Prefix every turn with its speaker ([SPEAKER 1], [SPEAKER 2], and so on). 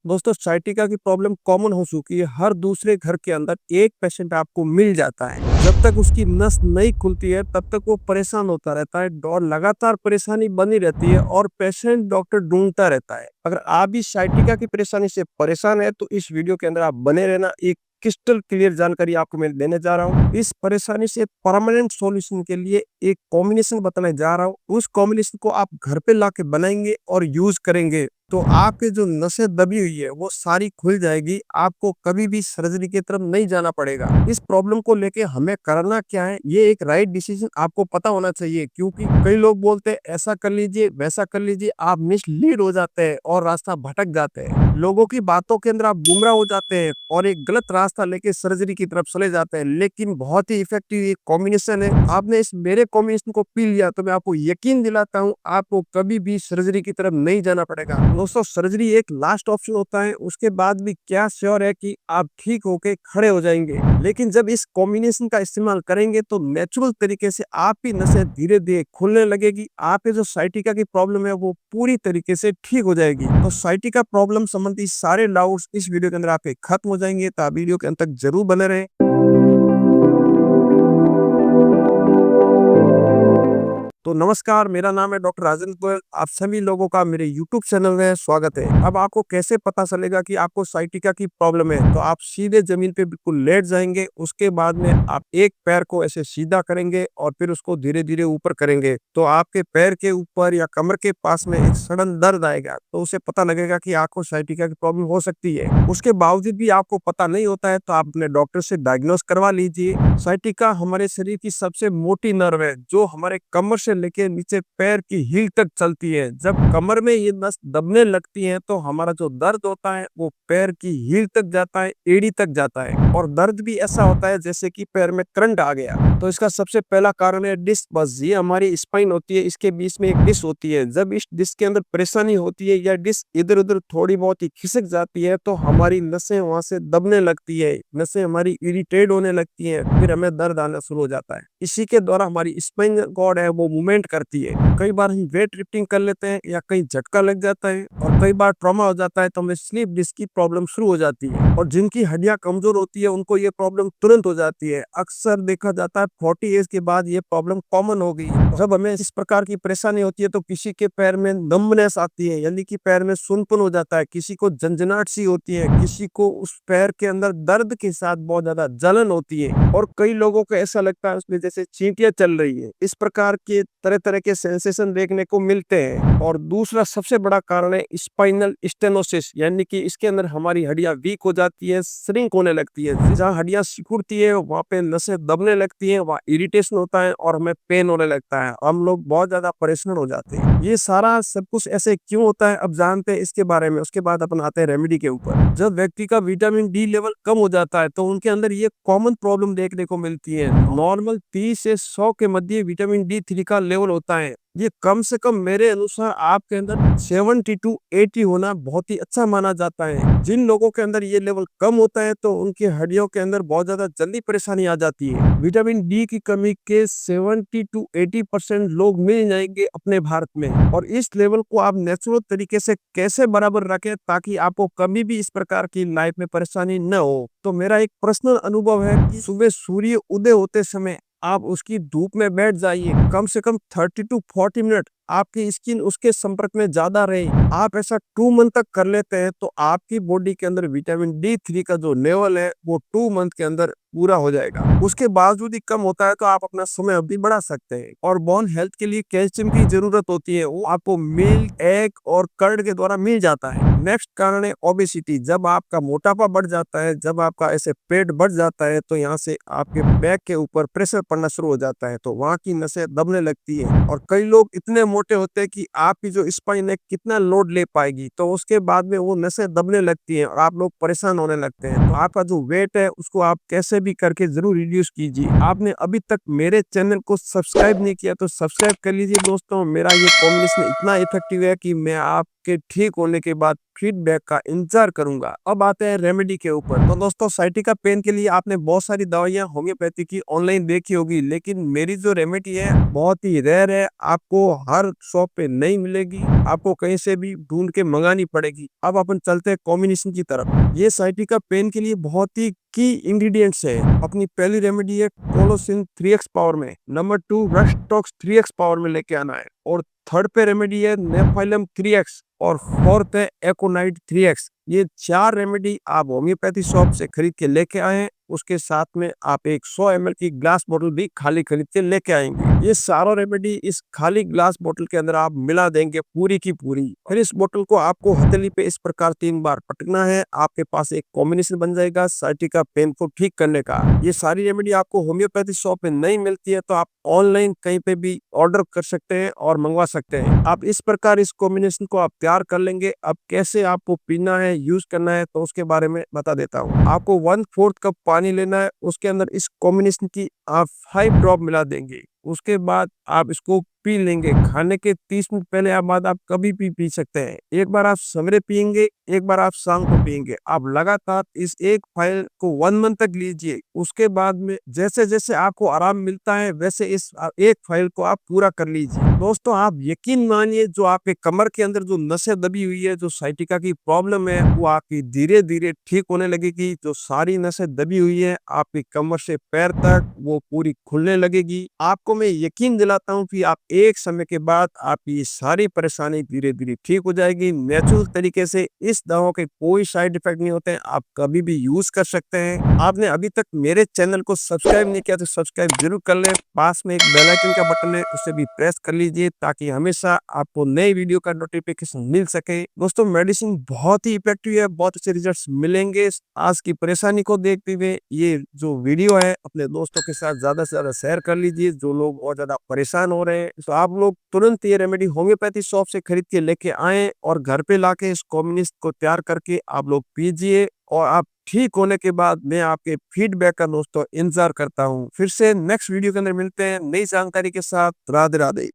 [SPEAKER 1] दोस्तों साइटिका की problem common हो चुकी है। हर दूसरे घर के अंदर एक पेशेंट आपको मिल जाता है। जब तक उसकी नस नहीं खुलती है तब तक वो परेशान होता रहता है और लगातार परेशानी बनी रहती है और पेशेंट डॉक्टर ढूंढता रहता है। अगर आप भी साइटिका की परेशानी से परेशान है तो इस वीडियो के अंदर आप बने रहना। एक क्रिस्टल क्लियर जानकारी आपको मैं देने जा रहा हूँ। इस परेशानी से परमानेंट सॉल्यूशन के लिए एक कॉम्बिनेशन बताने जा रहा हूँ। उस कॉम्बिनेशन को आप घर पे लाके बनाएंगे और यूज करेंगे तो आपके जो नसें दबी हुई है वो सारी खुल जाएगी। आपको कभी भी सर्जरी की तरफ नहीं जाना पड़ेगा। इस प्रॉब्लम को लेके हमें करना क्या है, ये एक राइट डिसीजन आपको पता होना चाहिए, क्योंकि कई लोग बोलते हैं ऐसा कर लीजिए वैसा कर लीजिए, आप मिसलीड हो जाते हैं और रास्ता भटक जाते हैं। लोगों की बातों के अंदर आप गुमराह हो जाते हैं और एक गलत रास्ता लेके सर्जरी की तरफ चले जाते हैं। लेकिन बहुत ही इफेक्टिव ये कॉम्बिनेशन है। आपने इस मेरे कॉम्बिनेशन को पी लिया तो मैं आपको यकीन दिलाता हूँ आपको कभी भी सर्जरी की तरफ नहीं जाना पड़ेगा। दोस्तों सर्जरी एक लास्ट ऑप्शन होता है, उसके बाद भी क्या श्योर है कि आप ठीक होके खड़े हो जाएंगे। लेकिन जब इस कॉम्बिनेशन का इस्तेमाल करेंगे तो नेचुरल तरीके से आपकी नसें धीरे धीरे खुलने लगेगी। आपके जो साइटिका की प्रॉब्लम है वो पूरी तरीके से ठीक हो जाएगी। तो साइटिका प्रॉब्लम संबंधी सारे डाउट्स इस वीडियो के अंदर आपके खत्म हो जाएंगे। तो आप वीडियो के अंत तक जरूर बने रहें। तो नमस्कार, मेरा नाम है डॉक्टर राजेंद्र गोयल। आप सभी लोगों का मेरे YouTube चैनल में स्वागत है। अब आपको कैसे पता चलेगा कि आपको साइटिका की प्रॉब्लम है, तो आप सीधे जमीन पे बिल्कुल लेट जाएंगे। उसके बाद में आप एक पैर को ऐसे सीधा करेंगे और फिर उसको धीरे धीरे ऊपर करेंगे। तो आपके पैर के ऊपर या कमर के पास में एक सडन दर्द आएगा, तो उसे पता लगेगा कि आपको साइटिका की प्रॉब्लम हो सकती है। उसके बावजूद भी आपको पता नहीं होता है तो आप अपने डॉक्टर से डायग्नोस करवा लीजिए। साइटिका हमारे शरीर की सबसे मोटी नर्व है जो हमारे कमर से लेके नीचे पैर की हील तक चलती है। जब कमर में ये नस दबने लगती है तो हमारा जो दर्द होता है वो पैर की हील तक जाता है, एड़ी तक जाता है, और दर्द भी ऐसा होता है जैसे कि पैर में करंट आ गया। तो इसका सबसे पहला कारण है डिस्क बस। ये हमारी स्पाइन होती है, इसके बीच में एक डिस्क होती है। जब इस डिस्क के अंदर परेशानी होती है या डिस्क इधर उधर थोड़ी बहुत ही खिसक जाती है तो हमारी नसें वहां से दबने लगती है, नसें हमारी इरिटेट होने लगती है, फिर हमें दर्द आना शुरू हो जाता है। इसी के द्वारा हमारी स्पाइन कॉर्ड है वो मूवमेंट करती है। कई बार हम वेट लिफ्टिंग कर लेते हैं या कहीं झटका लग जाता है और कई बार ट्रॉमा हो जाता है तो हमें स्लीप डिस्क की प्रॉब्लम शुरू हो जाती है। और जिनकी हड्डियां कमजोर होती है उनको ये प्रॉब्लम तुरंत हो जाती है। अक्सर देखा जाता है 40 एज के बाद ये प्रॉब्लम कॉमन हो गई। जब हमें इस प्रकार की परेशानी होती है तो किसी के पैर में नंबनेस आती है, यानी कि पैर में सुनपन हो जाता है, किसी को झंझनाहट सी होती है, किसी को उस पैर के अंदर दर्द के साथ बहुत ज्यादा जलन होती है, और कई लोगों को ऐसा लगता है उसमें जैसे चींटियां चल रही है। इस प्रकार के तरह तरह के सेंसेशन देखने को मिलते हैं। और दूसरा सबसे बड़ा कारण है स्पाइनल स्टेनोसिस, यानी कि इसके अंदर हमारी हड्डियां वीक हो जाती है, श्रिंक होने लगती है। जहाँ हड्डियां सिकुड़ती है वहां पे नसें दबने लगती है, वहाँ इरिटेशन होता है और हमें पेन होने लगता है। हम लोग बहुत ज्यादा परेशान हो जाते हैं। ये सारा सब कुछ ऐसे क्यों होता है अब जानते हैं इसके बारे में। उसके बाद अपन आते हैं रेमेडी के ऊपर। जब व्यक्ति का विटामिन डी लेवल कम हो जाता है तो उनके अंदर ये कॉमन प्रॉब्लम देखने को मिलती है। नॉर्मल 30 से 100 के मध्य विटामिन डी3 का लेवल होता है। ये कम से कम मेरे अनुसार आपके अंदर 70 to 80 होना बहुत ही अच्छा माना जाता है। जिन लोगों के अंदर ये लेवल कम होता है तो उनकी हड्डियों के अंदर बहुत ज्यादा जल्दी परेशानी आ जाती है। विटामिन डी की कमी के 70 to 80% लोग मिल जाएंगे अपने भारत में। और इस लेवल को आप नेचुरल तरीके से कैसे बराबर रखें ताकि आपको कभी भी इस प्रकार की लाइफ में परेशानी न हो। तो मेरा एक पर्सनल अनुभव है कि सुबह सूर्य उदय होते समय आप उसकी धूप में बैठ जाइए। कम से कम 30 to 40 मिनट आपकी स्किन उसके संपर्क में ज्यादा रहे। आप ऐसा 2 मंथ तक कर लेते हैं तो आपकी बॉडी के अंदर विटामिन डी3 का जो लेवल है वो 2 मंथ के अंदर पूरा हो जाएगा। उसके बावजूद ही कम होता है तो आप अपना समय अवधि बढ़ा सकते हैं। और बोन हेल्थ के लिए कैल्शियम की जरूरत होती है, वो आपको मिल्क, एग और कर्ड के द्वारा मिल जाता है। नेक्स्ट कारण है ओबेसिटी। जब आपका मोटापा बढ़ जाता है, जब आपका ऐसे पेट बढ़ जाता है तो यहाँ से आपके बैक के ऊपर प्रेशर पड़ना शुरू हो जाता है, तो वहाँ की नसें दबने लगती है। और कई लोग इतने मोटे होते हैं कि आपकी जो स्पाइन है कितना लोड ले पाएगी, तो उसके बाद में वो नसें दबने लगती हैं और आप लोग परेशान होने लगते हैं। तो आपका जो वेट है उसको आप कैसे भी करके जरूर रिड्यूस कीजिए। आपने अभी तक मेरे चैनल को सब्सक्राइब नहीं किया तो सब्सक्राइब कर लीजिए। दोस्तों मेरा ये कॉम्बिनेशन इतना इफेक्टिव है कि मैं आपके ठीक होने के बाद फीडबैक का इंतजार करूंगा। अब आते हैं रेमेडी के ऊपर। तो दोस्तों, साइटिका पेन के लिए आपने बहुत सारी दवाइयां होम्योपैथी की ऑनलाइन देखी होगी, लेकिन मेरी जो रेमेडी है बहुत ही रेयर है, आपको हर शॉप पे नहीं मिलेगी, आपको कहीं से भी ढूंढ के मंगानी पड़ेगी। अब अपन चलते हैं कॉम्बिनेशन की तरफ। ये साइटिका पेन के लिए बहुत ही की इंग्रेडिएंट्स है। अपनी पहली रेमेडी है कोलोसिन 3x पावर में, नंबर 2 रस्टॉक्स 3x पावर में लेके आना है, और थर्ड पे रेमेडी है नेफाइलम 3x, और फोर्थ है एकोनाइट 3x। ये 4 रेमेडी आप होम्योपैथी शॉप से खरीद के लेके आए, उसके साथ में आप एक 100 ml की ग्लास बोतल भी खाली खरीद के लेके आएंगे। ये सारा रेमेडी इस खाली ग्लास बोतल के अंदर आप मिला देंगे पूरी की पूरी। फिर इस बोतल को आपको हथेली पे इस प्रकार 3 बार पटकना है। आपके पास एक कॉम्बिनेशन बन जाएगा साइटिका पेन को ठीक करने का। ये सारी रेमेडी आपको होम्योपैथी शॉप में नहीं मिलती है, तो आप ऑनलाइन कहीं पे भी ऑर्डर कर सकते हैं और मंगवा सकते हैं। आप इस प्रकार इस कॉम्बिनेशन को आप तैयार कर लेंगे। अब कैसे आपको पीना है, यूज करना है, तो उसके बारे में बता देता हूँ। आपको 1/4 कप पानी लेना है, उसके अंदर इस कॉम्बिनेशन की आप 5 ड्रॉप मिला देंगे। उसके बाद आप इसको पी लेंगे। खाने के 30 मिनट पहले आप बाद आप कभी भी पी सकते हैं। एक बार आप सवेरे पियेंगे, एक बार आप शाम को पियेंगे। आप लगातार इस एक फाइल को 1 मंथ तक लीजिए। उसके बाद में जैसे जैसे आपको आराम मिलता है, वैसे इस एक फाइल को आप पूरा कर लीजिए। दोस्तों, आप यकीन मानिए, जो आपके कमर के अंदर जो नसें दबी हुई है, जो साइटिका की प्रॉब्लम है, वो आपकी धीरे धीरे ठीक होने लगेगी। जो सारी नसें दबी हुई है आपकी कमर से पैर तक, वो पूरी खुलने लगेगी। आपको मैं यकीन दिलाता हूँ कि आप एक समय के बाद आपकी सारी परेशानी धीरे धीरे ठीक हो जाएगी। नेचुरल तरीके से इस दवा के कोई साइड इफेक्ट नहीं होते हैं, आप कभी भी यूज कर सकते हैं। आपने अभी तक मेरे चैनल को सब्सक्राइब नहीं किया तो सब्सक्राइब जरूर कर ले। पास में एक बेल आइकन का बटन है, उसे भी प्रेस कर लीजिए, ताकि हमेशा आपको नई वीडियो का नोटिफिकेशन मिल सके। दोस्तों, मेडिसिन बहुत ही इफेक्टिव है, बहुत अच्छे रिजल्ट मिलेंगे। आज की परेशानी को देखते हुए ये जो वीडियो है अपने दोस्तों के साथ ज्यादा से ज्यादा शेयर कर लीजिए, जो लोग बहुत ज्यादा परेशान हो रहे हैं। तो आप लोग तुरंत ये रेमेडी होम्योपैथी शॉप से खरीद के लेके आए और घर पे लाके इस कॉम्बिनेशन को तैयार करके आप लोग पीजिए, और आप ठीक होने के बाद मैं आपके फीडबैक का दोस्तों इंतजार करता हूँ। फिर से नेक्स्ट वीडियो के अंदर मिलते हैं नई जानकारी के साथ। राधे राधे।